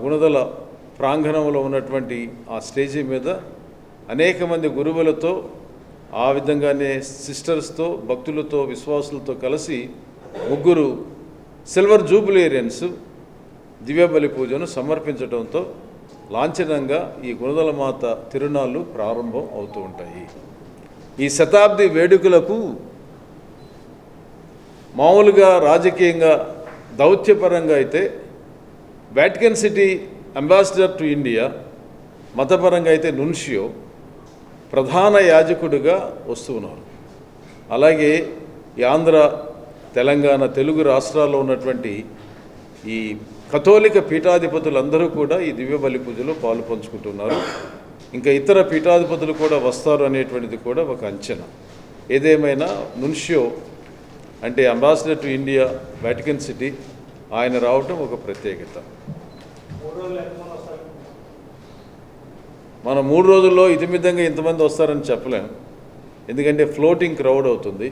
గుణదల ప్రాంగణంలో ఉన్నటువంటి ఆ స్టేజీ మీద అనేక మంది గురువులతో ఆ విధంగానే సిస్టర్స్తో భక్తులతో విశ్వాసులతో కలిసి ముగ్గురు సిల్వర్ జూబిలీరియన్స్ దివ్య బలి పూజను సమర్పించడంతో లాంఛనంగా ఈ గుణదల మాత తిరునాళ్ళు ప్రారంభం అవుతూ ఉంటాయి. ఈ శతాబ్ది వేడుకలకు మామూలుగా రాజకీయంగా దౌత్యపరంగా అయితే Vatican city ambassador to India, మతపరంగా అయితే నున్షియో ప్రధాన యాజకుడిగా వస్తూ ఉన్నారు. అలాగే ఈ ఆంధ్ర, తెలంగాణ, తెలుగు రాష్ట్రాల్లో ఉన్నటువంటి ఈ కథోలిక పీఠాధిపతులందరూ కూడా ఈ దివ్య బలి పూజలో పాలు పంచుకుంటున్నారు. ఇంకా ఇతర పీఠాధిపతులు కూడా వస్తారు అనేటువంటిది కూడా ఒక అంచనా. ఏదేమైనా నున్షియో అంటే ambassador to India Vatican city ఆయన రావటం ఒక ప్రత్యేకత. మనం 3 రోజుల్లో ఇతిమిద్దంగా ఇంతమంది వస్తారని చెప్పలేం, ఎందుకంటే ఫ్లోటింగ్ క్రౌడ్ అవుతుంది.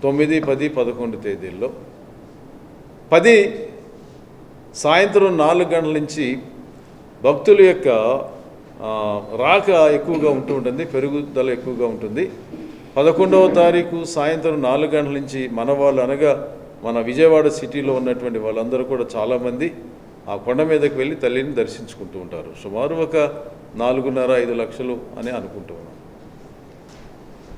9, 10, 11 తేదీల్లో 10 సాయంత్రం 4 గంటల నుంచి భక్తుల యొక్క రాక ఎక్కువగా ఉంటూ ఉంటుంది, పెరుగుదల ఎక్కువగా ఉంటుంది. 11వ తారీఖు సాయంత్రం 4 గంటల నుంచి మన వాళ్ళు అనగా మన విజయవాడ సిటీలో ఉన్నటువంటి వాళ్ళందరూ కూడా చాలామంది ఆ కొండ మీదకి వెళ్ళి తల్లిని దర్శించుకుంటూ ఉంటారు. సుమారు ఒక 4.5-5 లక్షలు అని అనుకుంటూ ఉన్నాం.